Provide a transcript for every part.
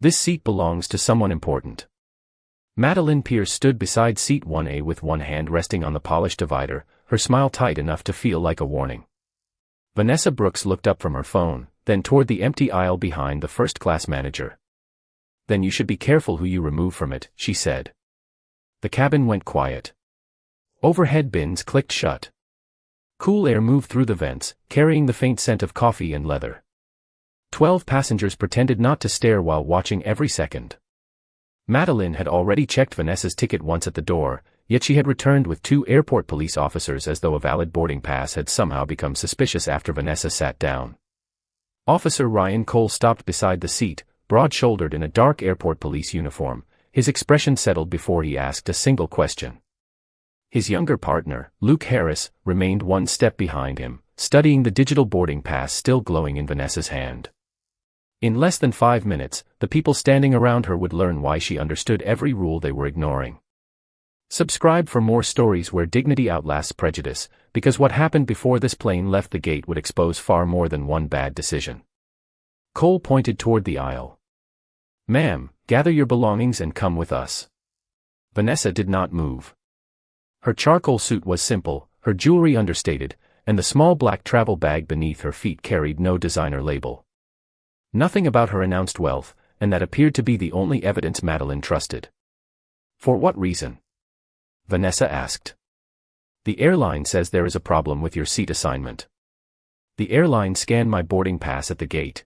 This seat belongs to someone important. Madeline Pierce stood beside seat 1A with one hand resting on the polished divider, her smile tight enough to feel like a warning. Vanessa Brooks looked up from her phone, then toward the empty aisle behind the first-class manager. "Then you should be careful who you remove from it," she said. The cabin went quiet. Overhead bins clicked shut. Cool air moved through the vents, carrying the faint scent of coffee and leather. 12 passengers pretended not to stare while watching every second. Madeline had already checked Vanessa's ticket once at the door, yet she had returned with 2 airport police officers as though a valid boarding pass had somehow become suspicious after Vanessa sat down. Officer Ryan Cole stopped beside the seat, broad-shouldered in a dark airport police uniform, his expression settled before he asked a single question. His younger partner, Luke Harris, remained one step behind him, studying the digital boarding pass still glowing in Vanessa's hand. In less than 5 minutes, the people standing around her would learn why she understood every rule they were ignoring. Subscribe for more stories where dignity outlasts prejudice, because what happened before this plane left the gate would expose far more than one bad decision. Cole pointed toward the aisle. "Ma'am, gather your belongings and come with us." Vanessa did not move. Her charcoal suit was simple, her jewelry understated, and the small black travel bag beneath her feet carried no designer label. Nothing about her announced wealth, and that appeared to be the only evidence Madeline trusted. "For what reason?" Vanessa asked. "The airline says there is a problem with your seat assignment." "The airline scanned my boarding pass at the gate."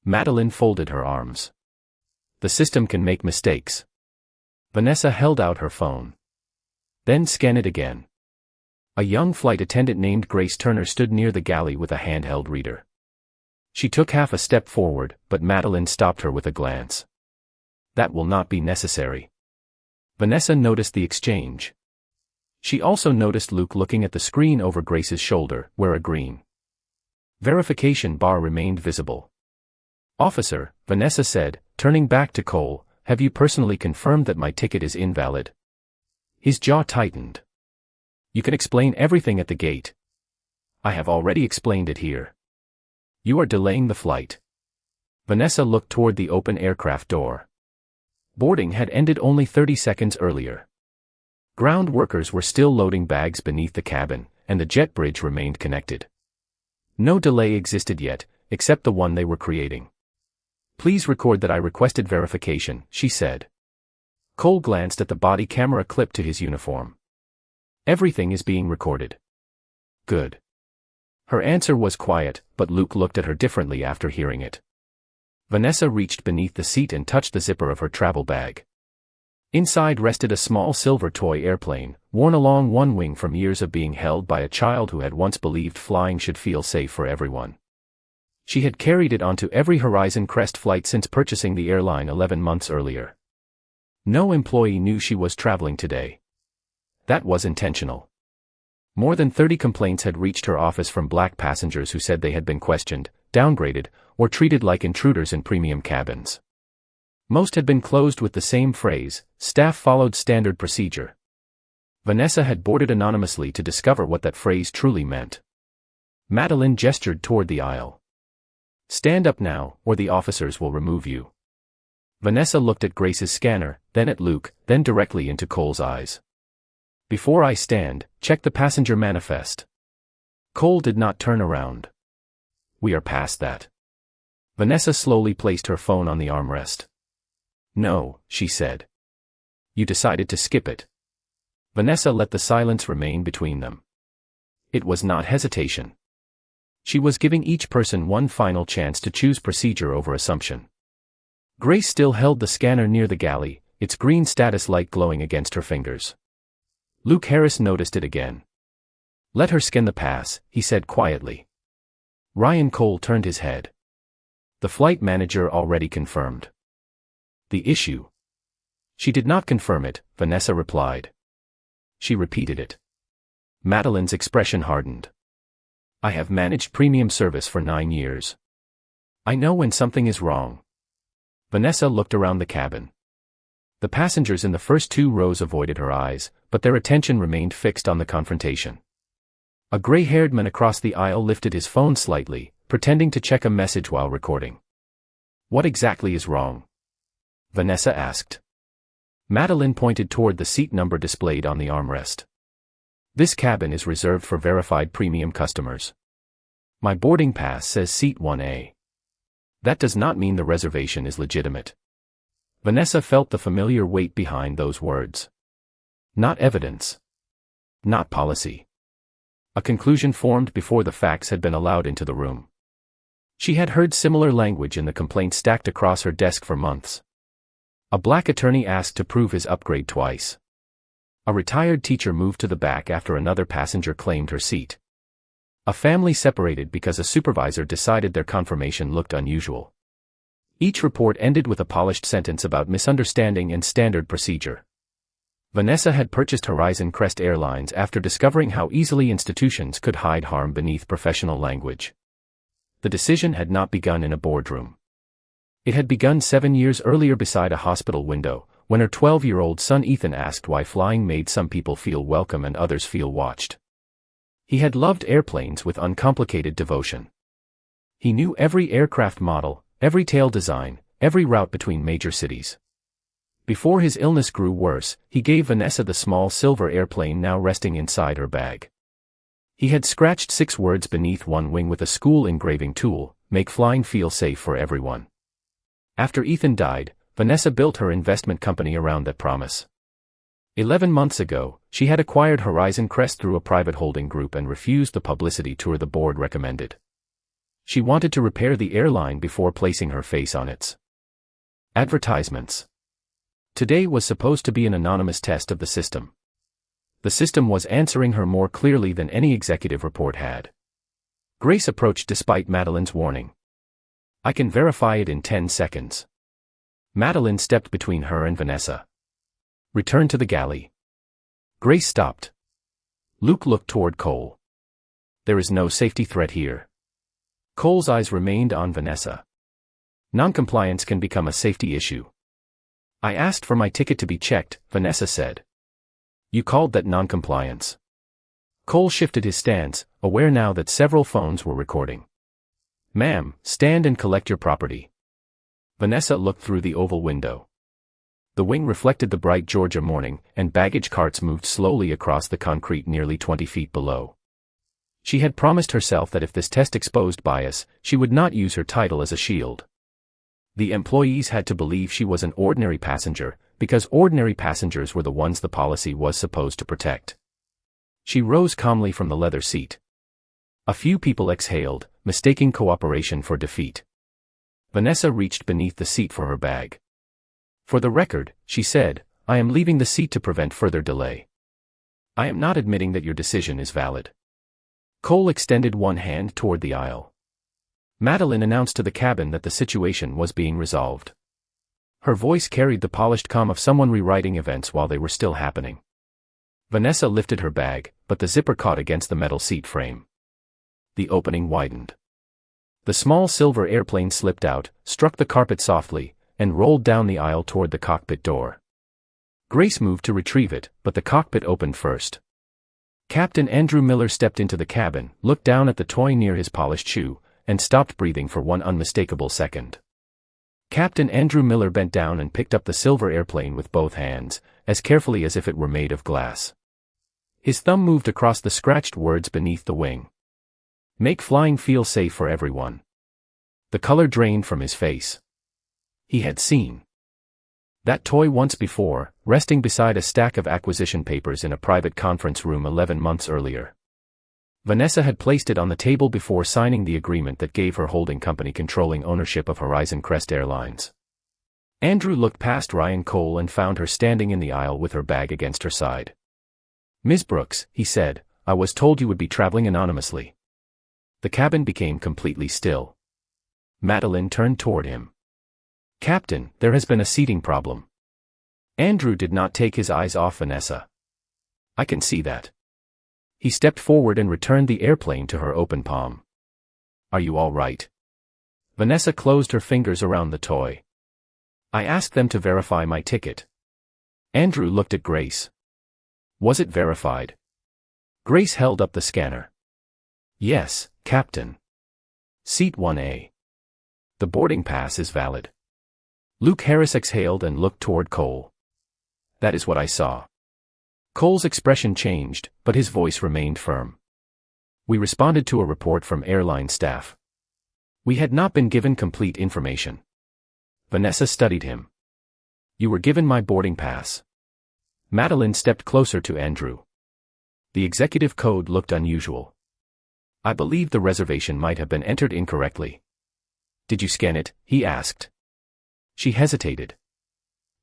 Madeline folded her arms. "The system can make mistakes." Vanessa held out her phone. "Then scan it again." A young flight attendant named Grace Turner stood near the galley with a handheld reader. She took half a step forward, but Madeline stopped her with a glance. "That will not be necessary." Vanessa noticed the exchange. She also noticed Luke looking at the screen over Grace's shoulder, where a green verification bar remained visible. "Officer," Vanessa said, turning back to Cole, "have you personally confirmed that my ticket is invalid?" His jaw tightened. "You can explain everything at the gate." "I have already explained it here." "You are delaying the flight." Vanessa looked toward the open aircraft door. Boarding had ended only 30 seconds earlier. Ground workers were still loading bags beneath the cabin, and the jet bridge remained connected. No delay existed yet, except the one they were creating. "Please record that I requested verification," she said. Cole glanced at the body camera clipped to his uniform. "Everything is being recorded." "Good." Her answer was quiet, but Luke looked at her differently after hearing it. Vanessa reached beneath the seat and touched the zipper of her travel bag. Inside rested a small silver toy airplane, worn along one wing from years of being held by a child who had once believed flying should feel safe for everyone. She had carried it onto every Horizon Crest flight since purchasing the airline 11 months earlier. No employee knew she was traveling today. That was intentional. More than 30 complaints had reached her office from black passengers who said they had been questioned, downgraded, or treated like intruders in premium cabins. Most had been closed with the same phrase, "Staff followed standard procedure." Vanessa had boarded anonymously to discover what that phrase truly meant. Madeline gestured toward the aisle. "Stand up now, or the officers will remove you." Vanessa looked at Grace's scanner, then at Luke, then directly into Cole's eyes. "Before I stand, check the passenger manifest." Cole did not turn around. "We are past that." Vanessa slowly placed her phone on the armrest. "No," she said. "You decided to skip it." Vanessa let the silence remain between them. It was not hesitation. She was giving each person one final chance to choose procedure over assumption. Grace still held the scanner near the galley, its green status light glowing against her fingers. Luke Harris noticed it again. "Let her scan the pass," he said quietly. Ryan Cole turned his head. "The flight manager already confirmed." "The issue?" "She did not confirm it," Vanessa replied. She repeated it. Madeline's expression hardened. "I have managed premium service for 9 years. I know when something is wrong." Vanessa looked around the cabin. The passengers in the first 2 rows avoided her eyes, but their attention remained fixed on the confrontation. A gray-haired man across the aisle lifted his phone slightly, pretending to check a message while recording. "What exactly is wrong?" Vanessa asked. Madeline pointed toward the seat number displayed on the armrest. This cabin is reserved for verified premium customers. My boarding pass says seat 1A. That does not mean the reservation is legitimate. Vanessa felt the familiar weight behind those words. Not evidence. Not policy. A conclusion formed before the facts had been allowed into the room. She had heard similar language in the complaint stacked across her desk for months. A black attorney asked to prove his upgrade twice. A retired teacher moved to the back after another passenger claimed her seat. A family separated because a supervisor decided their confirmation looked unusual. Each report ended with a polished sentence about misunderstanding and standard procedure. Vanessa had purchased Horizon Crest Airlines after discovering how easily institutions could hide harm beneath professional language. The decision had not begun in a boardroom. It had begun 7 years earlier beside a hospital window, when her 12-year-old son Ethan asked why flying made some people feel welcome and others feel watched. He had loved airplanes with uncomplicated devotion. He knew every aircraft model, every tail design, every route between major cities. Before his illness grew worse, he gave Vanessa the small silver airplane now resting inside her bag. He had scratched 6 words beneath one wing with a school engraving tool: make flying feel safe for everyone. After Ethan died, Vanessa built her investment company around that promise. 11 months ago, she had acquired Horizon Crest through a private holding group and refused the publicity tour the board recommended. She wanted to repair the airline before placing her face on its advertisements. Today was supposed to be an anonymous test of the system. The system was answering her more clearly than any executive report had. Grace approached despite Madeline's warning. I can verify it in 10 seconds. Madeline stepped between her and Vanessa. Return to the galley. Grace stopped. Luke looked toward Cole. There is no safety threat here. Cole's eyes remained on Vanessa. Noncompliance can become a safety issue. I asked for my ticket to be checked, Vanessa said. You called that noncompliance. Cole shifted his stance, aware now that several phones were recording. Ma'am, stand and collect your property. Vanessa looked through the oval window. The wing reflected the bright Georgia morning, and baggage carts moved slowly across the concrete nearly 20 feet below. She had promised herself that if this test exposed bias, she would not use her title as a shield. The employees had to believe she was an ordinary passenger, because ordinary passengers were the ones the policy was supposed to protect. She rose calmly from the leather seat. A few people exhaled, mistaking cooperation for defeat. Vanessa reached beneath the seat for her bag. For the record, she said, I am leaving the seat to prevent further delay. I am not admitting that your decision is valid. Cole extended one hand toward the aisle. Madeline announced to the cabin that the situation was being resolved. Her voice carried the polished calm of someone rewriting events while they were still happening. Vanessa lifted her bag, but the zipper caught against the metal seat frame. The opening widened. The small silver airplane slipped out, struck the carpet softly, and rolled down the aisle toward the cockpit door. Grace moved to retrieve it, but the cockpit opened first. Captain Andrew Miller stepped into the cabin, looked down at the toy near his polished shoe, and stopped breathing for one unmistakable second. Captain Andrew Miller bent down and picked up the silver airplane with both hands, as carefully as if it were made of glass. His thumb moved across the scratched words beneath the wing. Make flying feel safe for everyone. The color drained from his face. He had seen that toy once before, resting beside a stack of acquisition papers in a private conference room 11 months earlier. Vanessa had placed it on the table before signing the agreement that gave her holding company controlling ownership of Horizon Crest Airlines. Andrew looked past Ryan Cole and found her standing in the aisle with her bag against her side. Ms. Brooks, he said, I was told you would be traveling anonymously. The cabin became completely still. Madeline turned toward him. Captain, there has been a seating problem. Andrew did not take his eyes off Vanessa. I can see that. He stepped forward and returned the airplane to her open palm. Are you all right? Vanessa closed her fingers around the toy. I asked them to verify my ticket. Andrew looked at Grace. Was it verified? Grace held up the scanner. Yes, Captain. Seat 1A. The boarding pass is valid. Luke Harris exhaled and looked toward Cole. That is what I saw. Cole's expression changed, but his voice remained firm. We responded to a report from airline staff. We had not been given complete information. Vanessa studied him. You were given my boarding pass. Madeline stepped closer to Andrew. The executive code looked unusual. I believe the reservation might have been entered incorrectly. Did you scan it? He asked. She hesitated.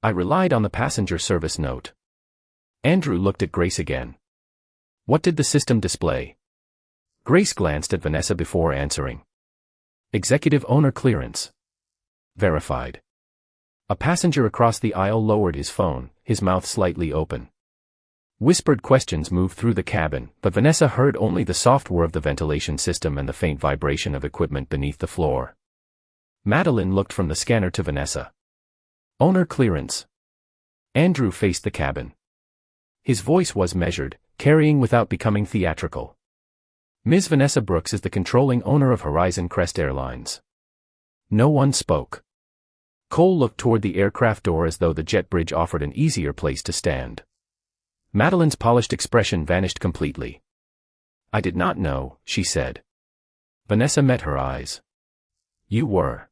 I relied on the passenger service note. Andrew looked at Grace again. What did the system display? Grace glanced at Vanessa before answering. Executive owner clearance. Verified. A passenger across the aisle lowered his phone, his mouth slightly open. Whispered questions moved through the cabin, but Vanessa heard only the soft whir of the ventilation system and the faint vibration of equipment beneath the floor. Madeline looked from the scanner to Vanessa. Owner clearance. Andrew faced the cabin. His voice was measured, carrying without becoming theatrical. Ms. Vanessa Brooks is the controlling owner of Horizon Crest Airlines. No one spoke. Cole looked toward the aircraft door as though the jet bridge offered an easier place to stand. Madeline's polished expression vanished completely. I did not know, she said. Vanessa met her eyes. You were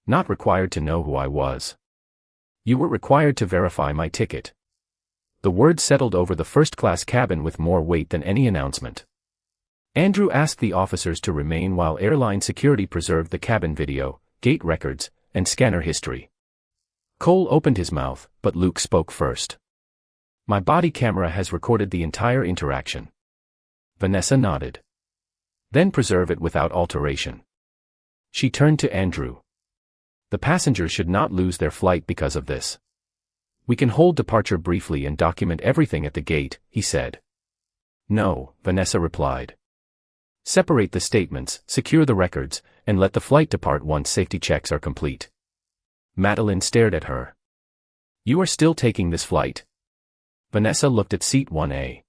not required to know who I was. You were required to verify my ticket. The words settled over the first-class cabin with more weight than any announcement. Andrew asked the officers to remain while airline security preserved the cabin video, gate records, and scanner history. Cole opened his mouth, but Luke spoke first. My body camera has recorded the entire interaction. Vanessa nodded. Then preserve it without alteration. She turned to Andrew. The passengers should not lose their flight because of this. We can hold departure briefly and document everything at the gate, he said. No, Vanessa replied. Separate the statements, secure the records, and let the flight depart once safety checks are complete. Madeline stared at her. You are still taking this flight? Vanessa looked at seat 1A.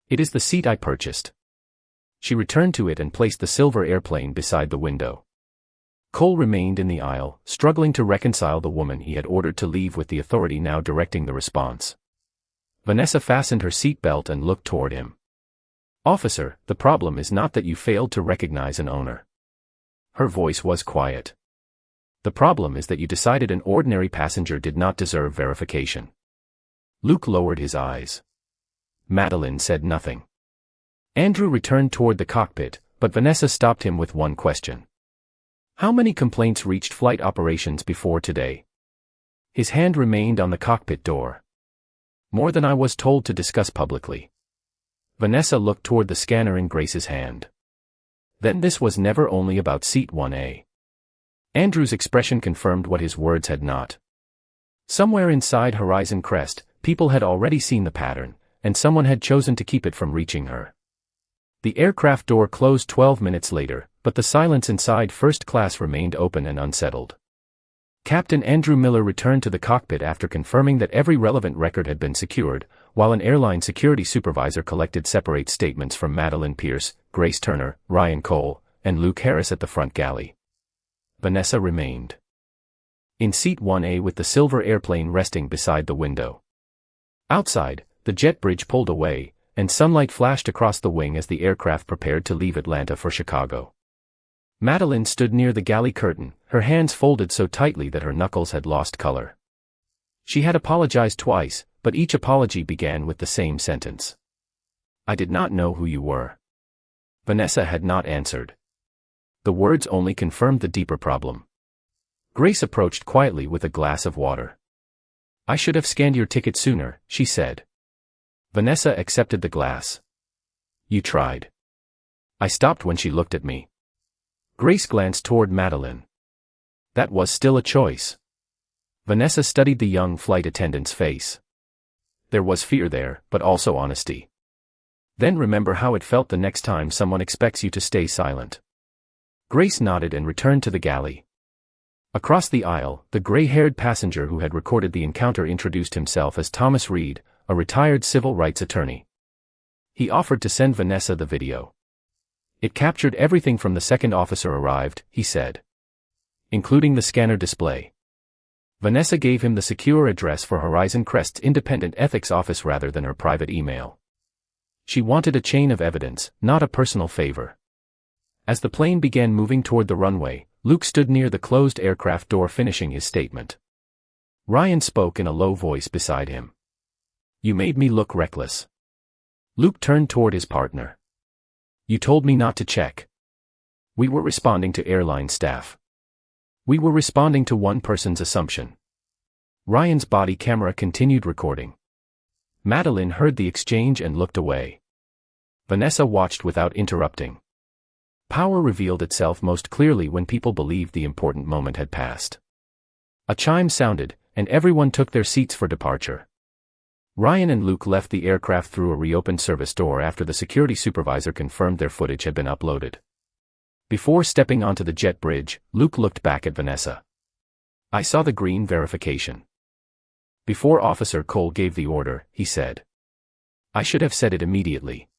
It is the seat I purchased. She returned to it and placed the silver airplane beside the window. Cole remained in the aisle, struggling to reconcile the woman he had ordered to leave with the authority now directing the response. Vanessa fastened her seat belt and looked toward him. Officer, the problem is not that you failed to recognize an owner. Her voice was quiet. The problem is that you decided an ordinary passenger did not deserve verification. Luke lowered his eyes. Madeline said nothing. Andrew returned toward the cockpit, but Vanessa stopped him with one question. How many complaints reached flight operations before today? His hand remained on the cockpit door. More than I was told to discuss publicly. Vanessa looked toward the scanner in Grace's hand. Then this was never only about seat 1A. Andrew's expression confirmed what his words had not. Somewhere inside Horizon Crest, people had already seen the pattern, and someone had chosen to keep it from reaching her. The aircraft door closed 12 minutes later, but the silence inside first class remained open and unsettled. Captain Andrew Miller returned to the cockpit after confirming that every relevant record had been secured, while an airline security supervisor collected separate statements from Madeline Pierce, Grace Turner, Ryan Cole, and Luke Harris at the front galley. Vanessa remained in seat 1A with the silver airplane resting beside the window. Outside, the jet bridge pulled away, and sunlight flashed across the wing as the aircraft prepared to leave Atlanta for Chicago. Madeline stood near the galley curtain, her hands folded so tightly that her knuckles had lost color. She had apologized twice, but each apology began with the same sentence. I did not know who you were. Vanessa had not answered. The words only confirmed the deeper problem. Grace approached quietly with a glass of water. I should have scanned your ticket sooner, she said. Vanessa accepted the glass. You tried. I stopped when she looked at me. Grace glanced toward Madeline. That was still a choice. Vanessa studied the young flight attendant's face. There was fear there, but also honesty. Then remember how it felt the next time someone expects you to stay silent. Grace nodded and returned to the galley. Across the aisle, the gray-haired passenger who had recorded the encounter introduced himself as Thomas Reed, a retired civil rights attorney. He offered to send Vanessa the video. It captured everything from the second officer arrived, he said. Including the scanner display. Vanessa gave him the secure address for Horizon Crest's independent ethics office rather than her private email. She wanted a chain of evidence, not a personal favor. As the plane began moving toward the runway, Luke stood near the closed aircraft door finishing his statement. Ryan spoke in a low voice beside him. "You made me look reckless." Luke turned toward his partner. "You told me not to check." "We were responding to airline staff." "We were responding to one person's assumption." Ryan's body camera continued recording. Madeline heard the exchange and looked away. Vanessa watched without interrupting. Power revealed itself most clearly when people believed the important moment had passed. A chime sounded, and everyone took their seats for departure. Ryan and Luke left the aircraft through a reopened service door after the security supervisor confirmed their footage had been uploaded. Before stepping onto the jet bridge, Luke looked back at Vanessa. "I saw the green verification." Before Officer Cole gave the order, he said, "I should have said it immediately."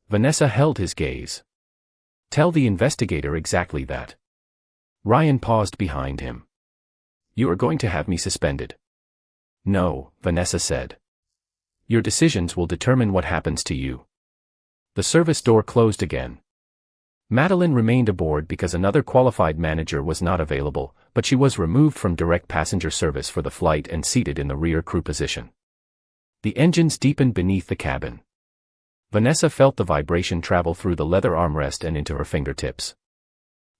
Vanessa held his gaze. "Tell the investigator exactly that." Ryan paused behind him. "You are going to have me suspended." "No," Vanessa said. "Your decisions will determine what happens to you." The service door closed again. Madeline remained aboard because another qualified manager was not available, but she was removed from direct passenger service for the flight and seated in the rear crew position. The engines deepened beneath the cabin. Vanessa felt the vibration travel through the leather armrest and into her fingertips.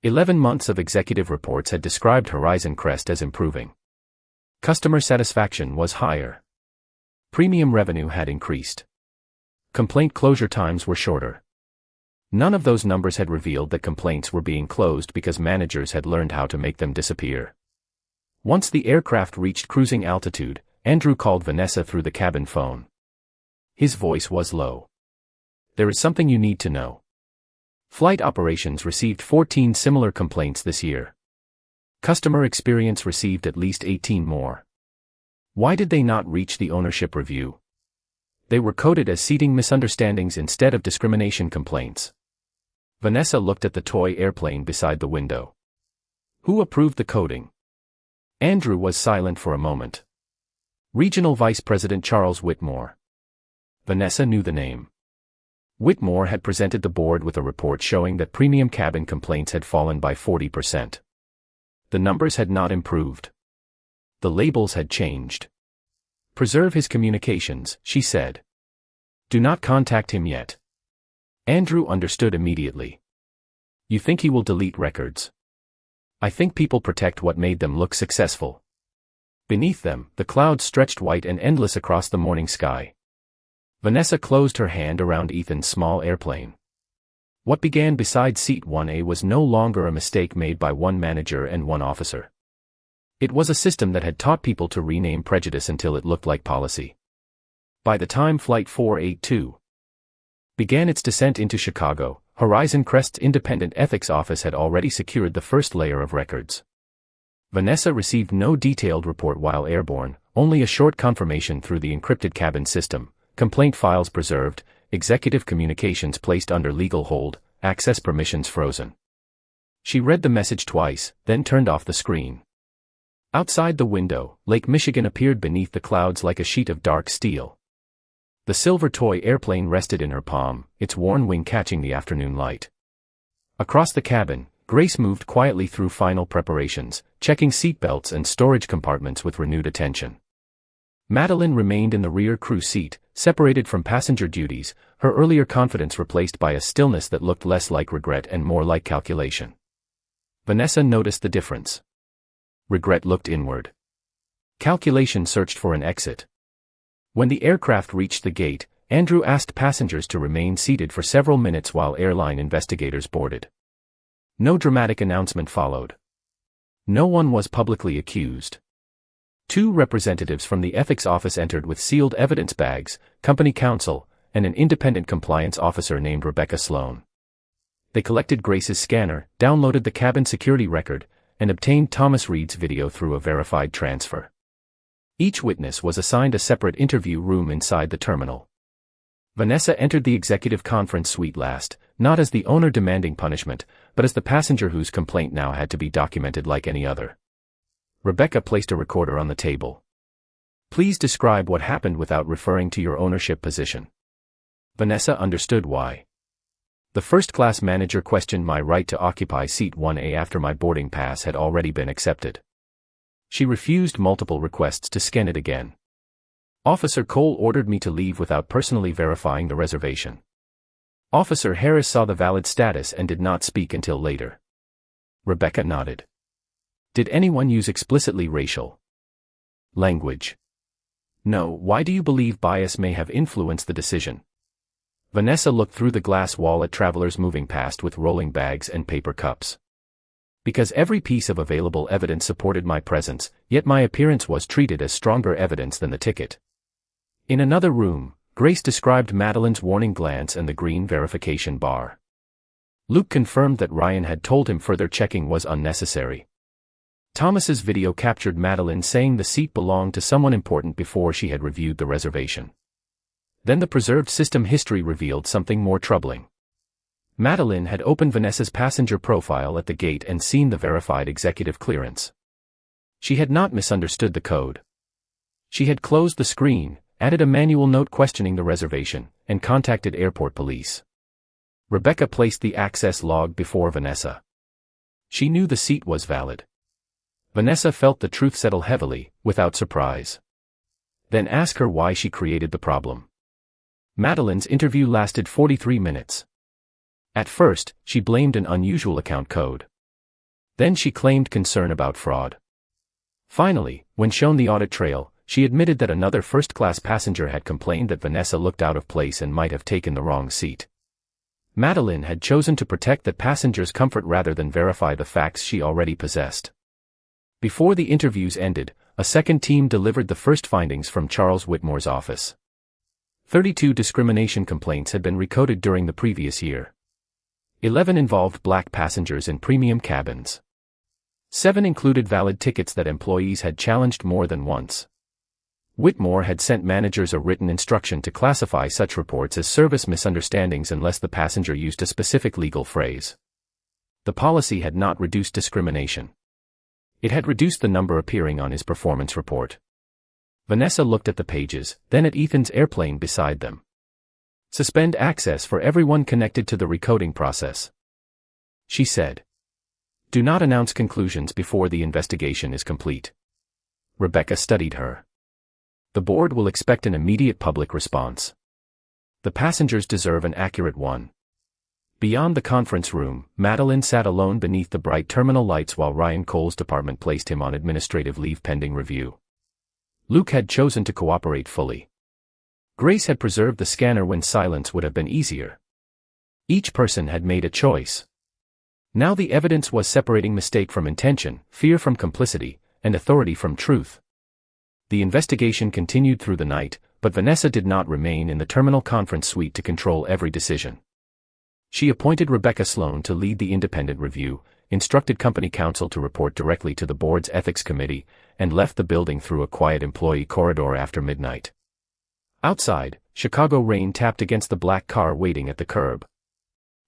11 months of executive reports had described Horizon Crest as improving. Customer satisfaction was higher. Premium revenue had increased. Complaint closure times were shorter. None of those numbers had revealed that complaints were being closed because managers had learned how to make them disappear. Once the aircraft reached cruising altitude, Andrew called Vanessa through the cabin phone. His voice was low. "There is something you need to know. Flight operations received 14 similar complaints this year. Customer experience received at least 18 more. Why did they not reach the ownership review? They were coded as seating misunderstandings instead of discrimination complaints." Vanessa looked at the toy airplane beside the window. "Who approved the coding?" Andrew was silent for a moment. "Regional Vice President Charles Whitmore." Vanessa knew the name. Whitmore had presented the board with a report showing that premium cabin complaints had fallen by 40%. The numbers had not improved. The labels had changed. "Preserve his communications," she said. "Do not contact him yet." Andrew understood immediately. "You think he will delete records?" "I think people protect what made them look successful." Beneath them, the clouds stretched white and endless across the morning sky. Vanessa closed her hand around Ethan's small airplane. What began beside seat 1A was no longer a mistake made by one manager and one officer. It was a system that had taught people to rename prejudice until it looked like policy. By the time Flight 482 began its descent into Chicago, Horizon Crest's independent ethics office had already secured the first layer of records. Vanessa received no detailed report while airborne, only a short confirmation through the encrypted cabin system, complaint files preserved, executive communications placed under legal hold, access permissions frozen. She read the message twice, then turned off the screen. Outside the window, Lake Michigan appeared beneath the clouds like a sheet of dark steel. The silver toy airplane rested in her palm, its worn wing catching the afternoon light. Across the cabin, Grace moved quietly through final preparations, checking seatbelts and storage compartments with renewed attention. Madeline remained in the rear crew seat, separated from passenger duties, her earlier confidence replaced by a stillness that looked less like regret and more like calculation. Vanessa noticed the difference. Regret looked inward. Calculation searched for an exit. When the aircraft reached the gate, Andrew asked passengers to remain seated for several minutes while airline investigators boarded. No dramatic announcement followed. No one was publicly accused. 2 representatives from the ethics office entered with sealed evidence bags, company counsel, and an independent compliance officer named Rebecca Sloan. They collected Grace's scanner, downloaded the cabin security record, and obtained Thomas Reed's video through a verified transfer. Each witness was assigned a separate interview room inside the terminal. Vanessa entered the executive conference suite last, not as the owner demanding punishment, but as the passenger whose complaint now had to be documented like any other. Rebecca placed a recorder on the table. Please describe what happened without referring to your ownership position. Vanessa understood why. The first-class manager questioned my right to occupy seat 1A after my boarding pass had already been accepted. She refused multiple requests to scan it again. Officer Cole ordered me to leave without personally verifying the reservation. Officer Harris saw the valid status and did not speak until later. Rebecca nodded. Did anyone use explicitly racial language? No. Why do you believe bias may have influenced the decision? Vanessa looked through the glass wall at travelers moving past with rolling bags and paper cups. Because every piece of available evidence supported my presence, yet my appearance was treated as stronger evidence than the ticket. In another room, Grace described Madeline's warning glance and the green verification bar. Luke confirmed that Ryan had told him further checking was unnecessary. Thomas's video captured Madeline saying the seat belonged to someone important before she had reviewed the reservation. Then the preserved system history revealed something more troubling. Madeline had opened Vanessa's passenger profile at the gate and seen the verified executive clearance. She had not misunderstood the code. She had closed the screen, added a manual note questioning the reservation, and contacted airport police. Rebecca placed the access log before Vanessa. She knew the seat was valid. Vanessa felt the truth settle heavily, without surprise. Then ask her why she created the problem. Madeline's interview lasted 43 minutes. At first, she blamed an unusual account code. Then she claimed concern about fraud. Finally, when shown the audit trail, she admitted that another first-class passenger had complained that Vanessa looked out of place and might have taken the wrong seat. Madeline had chosen to protect that passenger's comfort rather than verify the facts she already possessed. Before the interviews ended, a second team delivered the first findings from Charles Whitmore's office. 32 discrimination complaints had been recoded during the previous year. 11 involved black passengers in premium cabins. 7 included valid tickets that employees had challenged more than once. Whitmore had sent managers a written instruction to classify such reports as service misunderstandings unless the passenger used a specific legal phrase. The policy had not reduced discrimination. It had reduced the number appearing on his performance report. Vanessa looked at the pages, then at Ethan's airplane beside them. Suspend access for everyone connected to the recoding process, she said. Do not announce conclusions before the investigation is complete. Rebecca studied her. The board will expect an immediate public response. The passengers deserve an accurate one. Beyond the conference room, Madeline sat alone beneath the bright terminal lights while Ryan Cole's department placed him on administrative leave pending review. Luke had chosen to cooperate fully. Grace had preserved the scanner when silence would have been easier. Each person had made a choice. Now the evidence was separating mistake from intention, fear from complicity, and authority from truth. The investigation continued through the night, but Vanessa did not remain in the terminal conference suite to control every decision. She appointed Rebecca Sloan to lead the independent review, instructed company counsel to report directly to the board's ethics committee, and left the building through a quiet employee corridor after midnight. Outside, Chicago rain tapped against the black car waiting at the curb.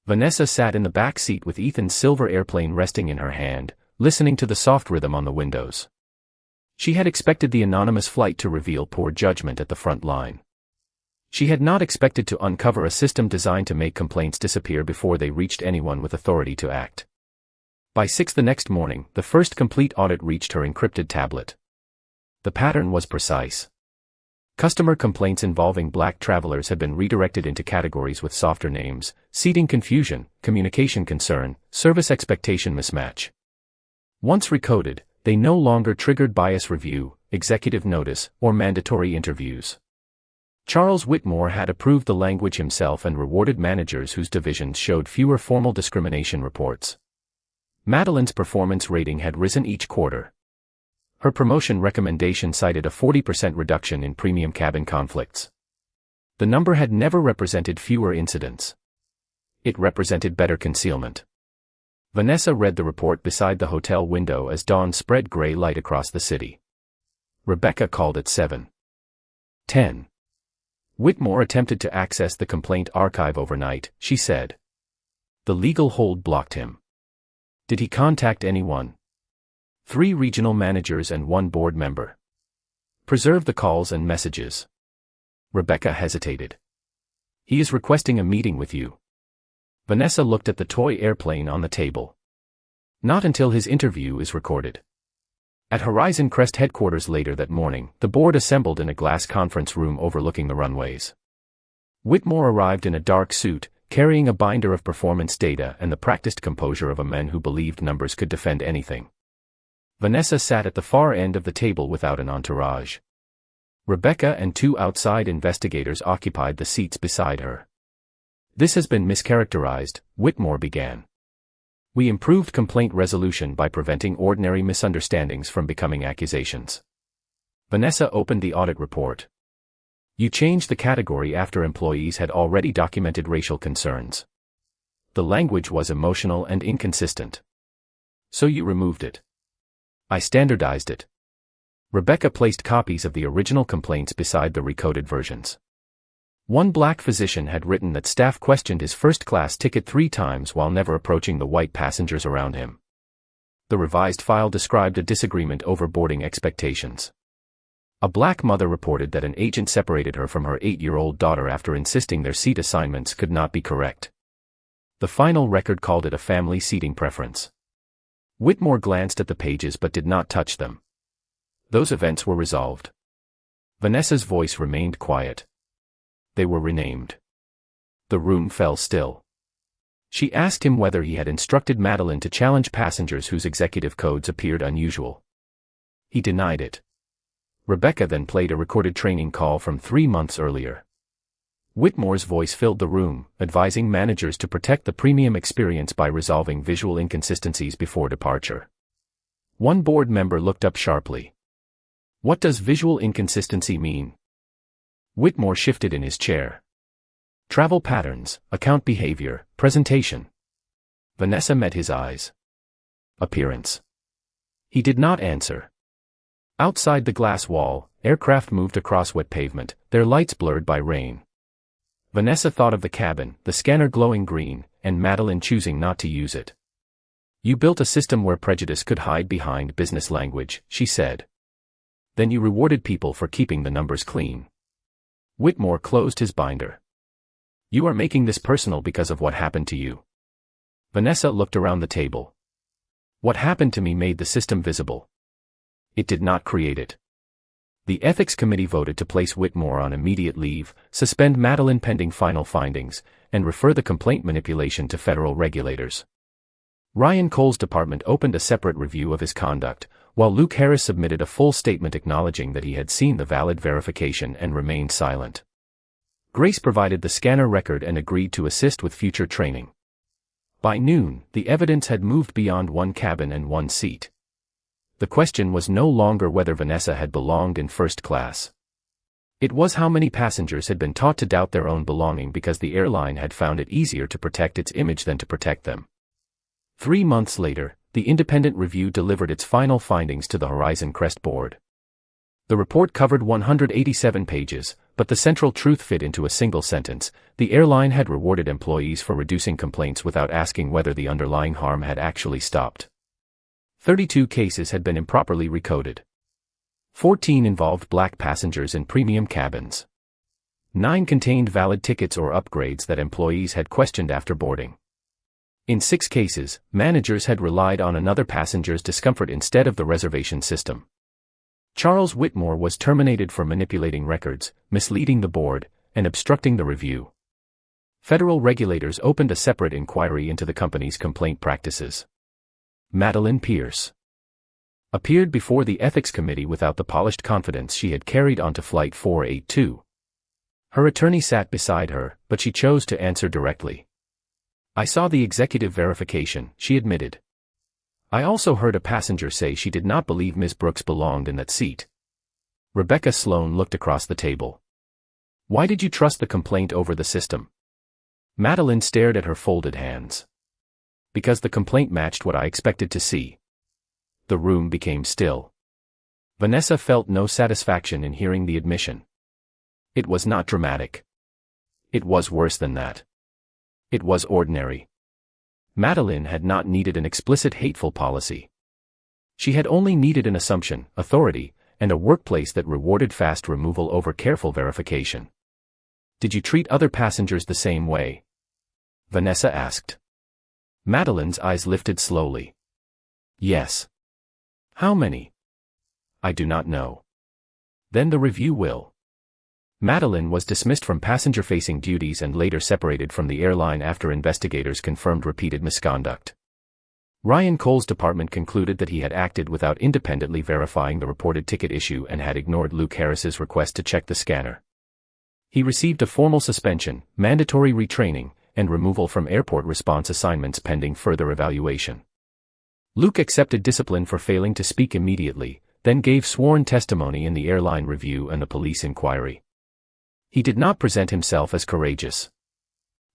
Vanessa sat in the back seat with Ethan's silver airplane resting in her hand, listening to the soft rhythm on the windows. She had expected the anonymous flight to reveal poor judgment at the front line. She had not expected to uncover a system designed to make complaints disappear before they reached anyone with authority to act. By 6 the next morning, the first complete audit reached her encrypted tablet. The pattern was precise. Customer complaints involving black travelers had been redirected into categories with softer names: seating confusion, communication concern, service expectation mismatch. Once recoded, they no longer triggered bias review, executive notice, or mandatory interviews. Charles Whitmore had approved the language himself and rewarded managers whose divisions showed fewer formal discrimination reports. Madeline's performance rating had risen each quarter. Her promotion recommendation cited a 40% reduction in premium cabin conflicts. The number had never represented fewer incidents. It represented better concealment. Vanessa read the report beside the hotel window as dawn spread gray light across the city. Rebecca called at 7:10. Whitmore attempted to access the complaint archive overnight, she said. The legal hold blocked him. Did he contact anyone? 3 regional managers and 1 board member. Preserve the calls and messages. Rebecca hesitated. He is requesting a meeting with you. Vanessa looked at the toy airplane on the table. Not until his interview is recorded. At Horizon Crest headquarters later that morning, the board assembled in a glass conference room overlooking the runways. Whitmore arrived in a dark suit, carrying a binder of performance data and the practiced composure of a man who believed numbers could defend anything. Vanessa sat at the far end of the table without an entourage. Rebecca and 2 outside investigators occupied the seats beside her. This has been mischaracterized, Whitmore began. We improved complaint resolution by preventing ordinary misunderstandings from becoming accusations. Vanessa opened the audit report. You changed the category after employees had already documented racial concerns. The language was emotional and inconsistent. So you removed it. I standardized it. Rebecca placed copies of the original complaints beside the recoded versions. One black physician had written that staff questioned his first-class ticket 3 times while never approaching the white passengers around him. The revised file described a disagreement over boarding expectations. A black mother reported that an agent separated her from her 8-year-old daughter after insisting their seat assignments could not be correct. The final record called it a family seating preference. Whitmore glanced at the pages but did not touch them. Those events were resolved. Vanessa's voice remained quiet. They were renamed. The room fell still. She asked him whether he had instructed Madeline to challenge passengers whose executive codes appeared unusual. He denied it. Rebecca then played a recorded training call from 3 months earlier. Whitmore's voice filled the room, advising managers to protect the premium experience by resolving visual inconsistencies before departure. One board member looked up sharply. What does visual inconsistency mean? Whitmore shifted in his chair. Travel patterns, account behavior, presentation. Vanessa met his eyes. Appearance. He did not answer. Outside the glass wall, aircraft moved across wet pavement, their lights blurred by rain. Vanessa thought of the cabin, the scanner glowing green, and Madeline choosing not to use it. You built a system where prejudice could hide behind business language, she said. Then you rewarded people for keeping the numbers clean. Whitmore closed his binder. You are making this personal because of what happened to you. Vanessa looked around the table. What happened to me made the system visible. It did not create it. The Ethics Committee voted to place Whitmore on immediate leave, suspend Madeline pending final findings, and refer the complaint manipulation to federal regulators. Ryan Cole's department opened a separate review of his conduct, while Luke Harris submitted a full statement acknowledging that he had seen the valid verification and remained silent. Grace provided the scanner record and agreed to assist with future training. By noon, the evidence had moved beyond 1 cabin and 1 seat. The question was no longer whether Vanessa had belonged in first class. It was how many passengers had been taught to doubt their own belonging because the airline had found it easier to protect its image than to protect them. 3 months later, the independent review delivered its final findings to the Horizon Crest board. The report covered 187 pages, but the central truth fit into a single sentence: the airline had rewarded employees for reducing complaints without asking whether the underlying harm had actually stopped. 32 cases had been improperly recoded. 14 involved black passengers in premium cabins. 9 contained valid tickets or upgrades that employees had questioned after boarding. In 6 cases, managers had relied on another passenger's discomfort instead of the reservation system. Charles Whitmore was terminated for manipulating records, misleading the board, and obstructing the review. Federal regulators opened a separate inquiry into the company's complaint practices. Madeline Pierce appeared before the Ethics Committee without the polished confidence she had carried onto Flight 482. Her attorney sat beside her, but she chose to answer directly. I saw the executive verification, she admitted. I also heard a passenger say she did not believe Ms. Brooks belonged in that seat. Rebecca Sloan looked across the table. Why did you trust the complaint over the system? Madeline stared at her folded hands. Because the complaint matched what I expected to see. The room became still. Vanessa felt no satisfaction in hearing the admission. It was not dramatic. It was worse than that. It was ordinary. Madeline had not needed an explicit hateful policy. She had only needed an assumption, authority, and a workplace that rewarded fast removal over careful verification. "Did you treat other passengers the same way?" Vanessa asked. Madeline's eyes lifted slowly. "Yes." "How many?" "I do not know." "Then the review will." Madeline was dismissed from passenger-facing duties and later separated from the airline after investigators confirmed repeated misconduct. Ryan Cole's department concluded that he had acted without independently verifying the reported ticket issue and had ignored Luke Harris's request to check the scanner. He received a formal suspension, mandatory retraining, and removal from airport response assignments pending further evaluation. Luke accepted discipline for failing to speak immediately, then gave sworn testimony in the airline review and the police inquiry. He did not present himself as courageous.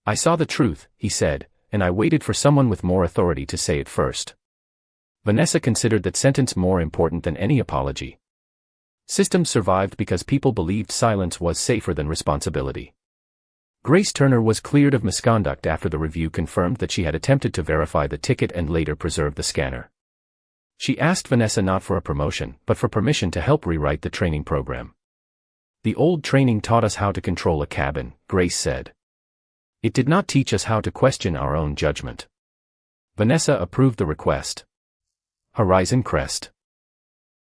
"I saw the truth," he said, "and I waited for someone with more authority to say it first." Vanessa considered that sentence more important than any apology. Systems survived because people believed silence was safer than responsibility. Grace Turner was cleared of misconduct after the review confirmed that she had attempted to verify the ticket and later preserve the scanner. She asked Vanessa not for a promotion, but for permission to help rewrite the training program. "The old training taught us how to control a cabin," Grace said. "It did not teach us how to question our own judgment." Vanessa approved the request. Horizon Crest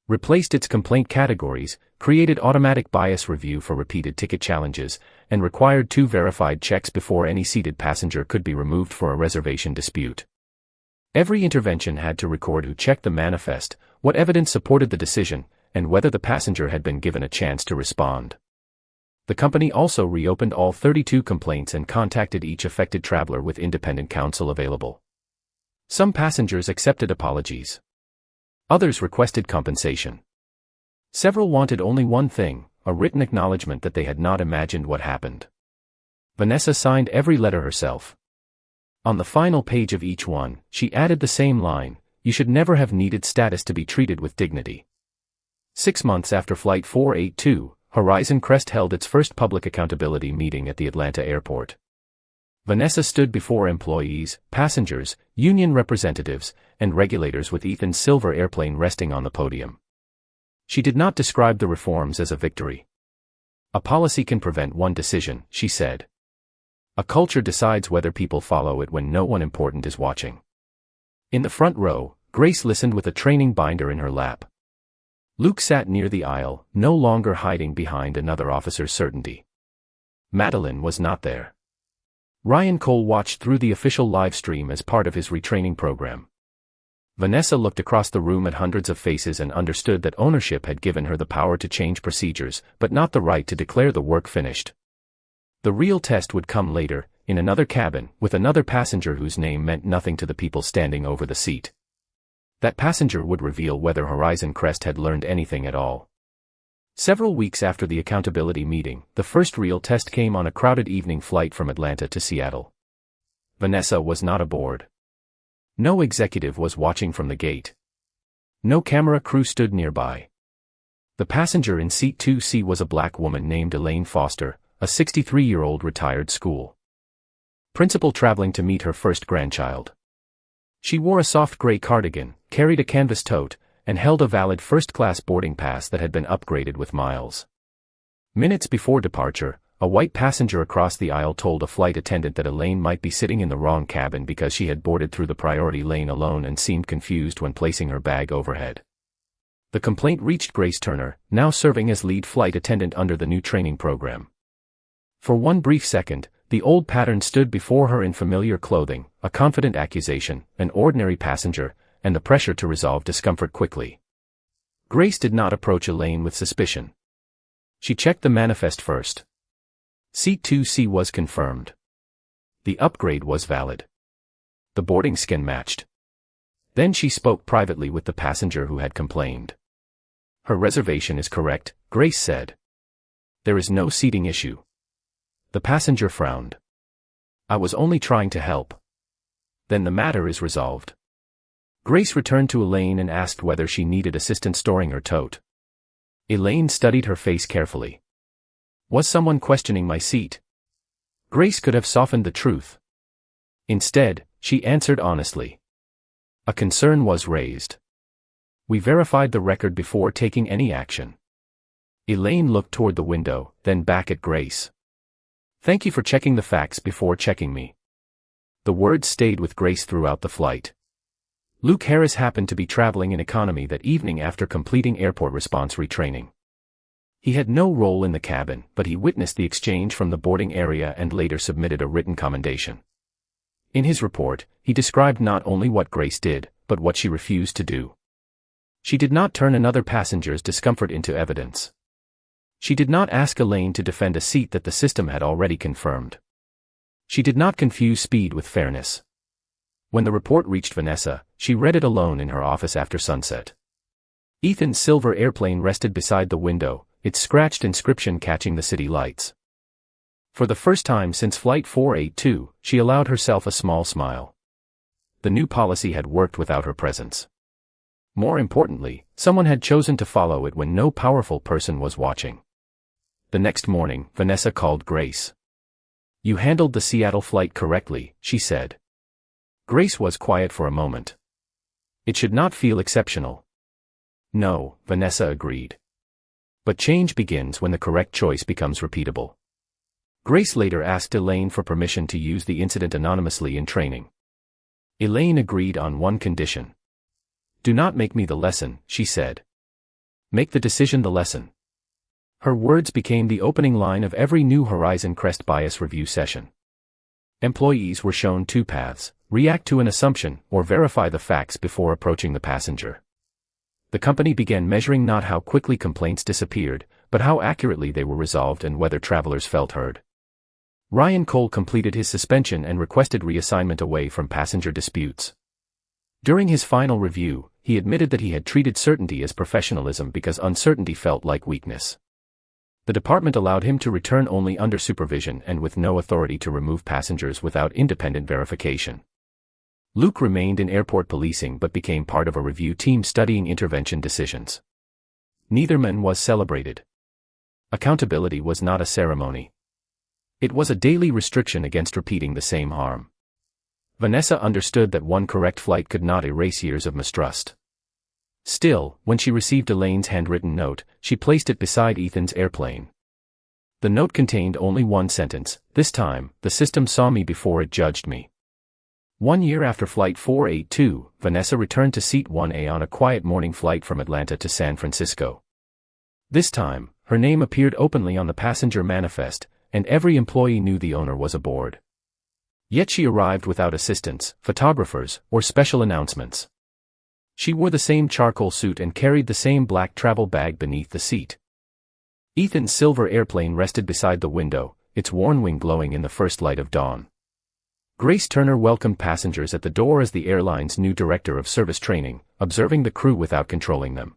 replaced its complaint categories, created automatic bias review for repeated ticket challenges, and required 2 verified checks before any seated passenger could be removed for a reservation dispute. Every intervention had to record who checked the manifest, what evidence supported the decision, and whether the passenger had been given a chance to respond. The company also reopened all 32 complaints and contacted each affected traveler with independent counsel available. Some passengers accepted apologies. Others requested compensation. Several wanted only one thing, a written acknowledgement that they had not imagined what happened. Vanessa signed every letter herself. On the final page of each one, she added the same line, "You should never have needed status to be treated with dignity." 6 months after Flight 482, Horizon Crest held its first public accountability meeting at the Atlanta airport. Vanessa stood before employees, passengers, union representatives, and regulators with Ethan's silver airplane resting on the podium. She did not describe the reforms as a victory. "A policy can prevent one decision," she said. "A culture decides whether people follow it when no one important is watching." In the front row, Grace listened with a training binder in her lap. Luke sat near the aisle, no longer hiding behind another officer's certainty. Madeline was not there. Ryan Cole watched through the official live stream as part of his retraining program. Vanessa looked across the room at hundreds of faces and understood that ownership had given her the power to change procedures, but not the right to declare the work finished. The real test would come later, in another cabin, with another passenger whose name meant nothing to the people standing over the seat. That passenger would reveal whether Horizon Crest had learned anything at all. Several weeks after the accountability meeting, the first real test came on a crowded evening flight from Atlanta to Seattle. Vanessa was not aboard. No executive was watching from the gate. No camera crew stood nearby. The passenger in seat 2C was a black woman named Elaine Foster, a 63-year-old retired school principal traveling to meet her first grandchild. She wore a soft gray cardigan, carried a canvas tote, and held a valid first-class boarding pass that had been upgraded with miles. Minutes before departure, a white passenger across the aisle told a flight attendant that Elaine might be sitting in the wrong cabin because she had boarded through the priority lane alone and seemed confused when placing her bag overhead. The complaint reached Grace Turner, now serving as lead flight attendant under the new training program. For one brief second, the old pattern stood before her in familiar clothing, a confident accusation, an ordinary passenger, and the pressure to resolve discomfort quickly. Grace did not approach Elaine with suspicion. She checked the manifest first. Seat 2C was confirmed. The upgrade was valid. The boarding skin matched. Then she spoke privately with the passenger who had complained. "Her reservation is correct," Grace said. "There is no seating issue." The passenger frowned. "I was only trying to help." "Then the matter is resolved." Grace returned to Elaine and asked whether she needed assistance storing her tote. Elaine studied her face carefully. "Was someone questioning my seat?" Grace could have softened the truth. Instead, she answered honestly. A concern was raised. We verified the record before taking any action. Elaine looked toward the window, then back at Grace. Thank you for checking the facts before checking me. The words stayed with Grace throughout the flight. Luke Harris happened to be traveling in economy that evening after completing airport response retraining. He had no role in the cabin, but he witnessed the exchange from the boarding area and later submitted a written commendation. In his report, he described not only what Grace did, but what she refused to do. She did not turn another passenger's discomfort into evidence. She did not ask Elaine to defend a seat that the system had already confirmed. She did not confuse speed with fairness. When the report reached Vanessa, she read it alone in her office after sunset. Ethan's silver airplane rested beside the window, its scratched inscription catching the city lights. For the first time since Flight 482, she allowed herself a small smile. The new policy had worked without her presence. More importantly, someone had chosen to follow it when no powerful person was watching. The next morning, Vanessa called Grace. You handled the Seattle flight correctly, she said. Grace was quiet for a moment. It should not feel exceptional. No, Vanessa agreed. But change begins when the correct choice becomes repeatable. Grace later asked Elaine for permission to use the incident anonymously in training. Elaine agreed on one condition. Do not make me the lesson, she said. Make the decision the lesson. Her words became the opening line of every New Horizon Crest bias review session. Employees were shown two paths: react to an assumption or verify the facts before approaching the passenger. The company began measuring not how quickly complaints disappeared, but how accurately they were resolved and whether travelers felt heard. Ryan Cole completed his suspension and requested reassignment away from passenger disputes. During his final review, he admitted that he had treated certainty as professionalism because uncertainty felt like weakness. The department allowed him to return only under supervision and with no authority to remove passengers without independent verification. Luke remained in airport policing but became part of a review team studying intervention decisions. Neither man was celebrated. Accountability was not a ceremony. It was a daily restriction against repeating the same harm. Vanessa understood that one correct flight could not erase years of mistrust. Still, when she received Elaine's handwritten note, she placed it beside Ethan's airplane. The note contained only one sentence: this time, the system saw me before it judged me. 1 year after Flight 482, Vanessa returned to Seat 1A on a quiet morning flight from Atlanta to San Francisco. This time, her name appeared openly on the passenger manifest, and every employee knew the owner was aboard. Yet she arrived without assistants, photographers, or special announcements. She wore the same charcoal suit and carried the same black travel bag beneath the seat. Ethan's silver airplane rested beside the window, its worn wing glowing in the first light of dawn. Grace Turner welcomed passengers at the door as the airline's new director of service training, observing the crew without controlling them.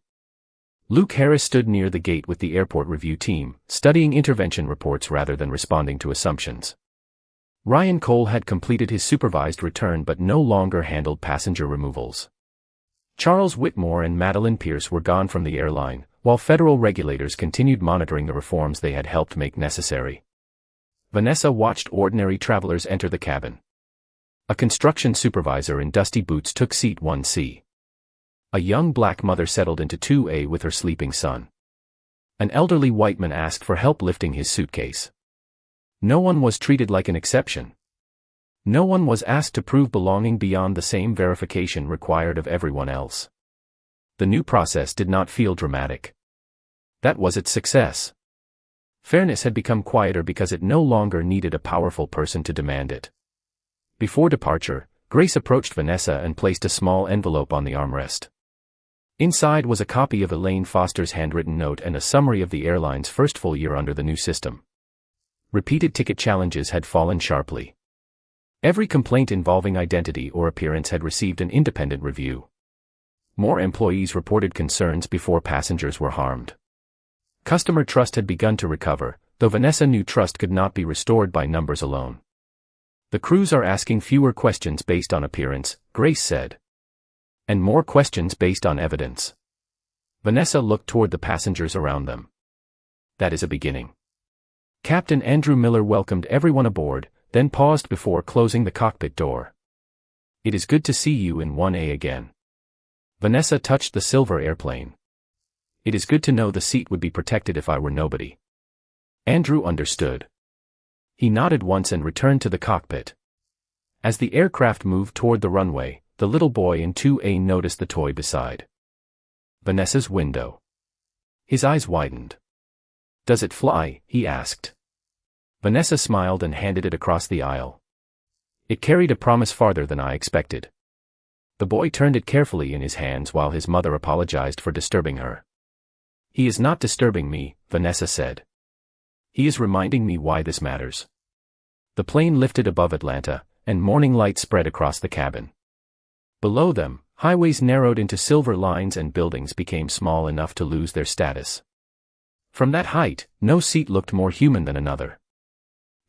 Luke Harris stood near the gate with the airport review team, studying intervention reports rather than responding to assumptions. Ryan Cole had completed his supervised return but no longer handled passenger removals. Charles Whitmore and Madeline Pierce were gone from the airline, while federal regulators continued monitoring the reforms they had helped make necessary. Vanessa watched ordinary travelers enter the cabin. A construction supervisor in dusty boots took Seat 1C. A young black mother settled into 2A with her sleeping son. An elderly white man asked for help lifting his suitcase. No one was treated like an exception. No one was asked to prove belonging beyond the same verification required of everyone else. The new process did not feel dramatic. That was its success. Fairness had become quieter because it no longer needed a powerful person to demand it. Before departure, Grace approached Vanessa and placed a small envelope on the armrest. Inside was a copy of Elaine Foster's handwritten note and a summary of the airline's first full year under the new system. Repeated ticket challenges had fallen sharply. Every complaint involving identity or appearance had received an independent review. More employees reported concerns before passengers were harmed. Customer trust had begun to recover, though Vanessa knew trust could not be restored by numbers alone. The crews are asking fewer questions based on appearance, Grace said. And more questions based on evidence. Vanessa looked toward the passengers around them. That is a beginning. Captain Andrew Miller welcomed everyone aboard, then paused before closing the cockpit door. It is good to see you in 1A again. Vanessa touched the silver airplane. It is good to know the seat would be protected if I were nobody. Andrew understood. He nodded once and returned to the cockpit. As the aircraft moved toward the runway, the little boy in 2A noticed the toy beside Vanessa's window. His eyes widened. "Does it fly?" he asked. Vanessa smiled and handed it across the aisle. It carried a promise farther than I expected. The boy turned it carefully in his hands while his mother apologized for disturbing her. "He is not disturbing me," Vanessa said. "He is reminding me why this matters." The plane lifted above Atlanta, and morning light spread across the cabin. Below them, highways narrowed into silver lines and buildings became small enough to lose their status. From that height, no seat looked more human than another.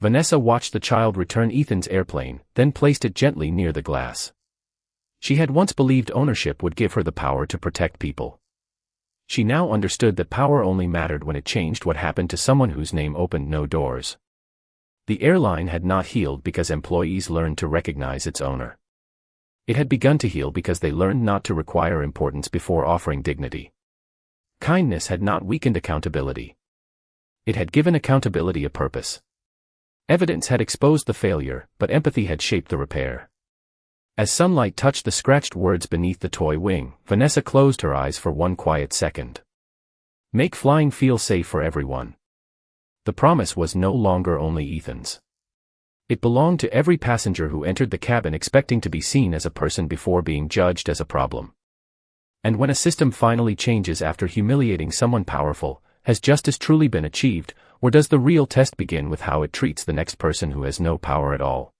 Vanessa watched the child return Ethan's airplane, then placed it gently near the glass. She had once believed ownership would give her the power to protect people. She now understood that power only mattered when it changed what happened to someone whose name opened no doors. The airline had not healed because employees learned to recognize its owner. It had begun to heal because they learned not to require importance before offering dignity. Kindness had not weakened accountability. It had given accountability a purpose. Evidence had exposed the failure, but empathy had shaped the repair. As sunlight touched the scratched words beneath the toy wing, Vanessa closed her eyes for one quiet second. Make flying feel safe for everyone. The promise was no longer only Ethan's. It belonged to every passenger who entered the cabin expecting to be seen as a person before being judged as a problem. And when a system finally changes after humiliating someone powerful, has justice truly been achieved, or does the real test begin with how it treats the next person who has no power at all?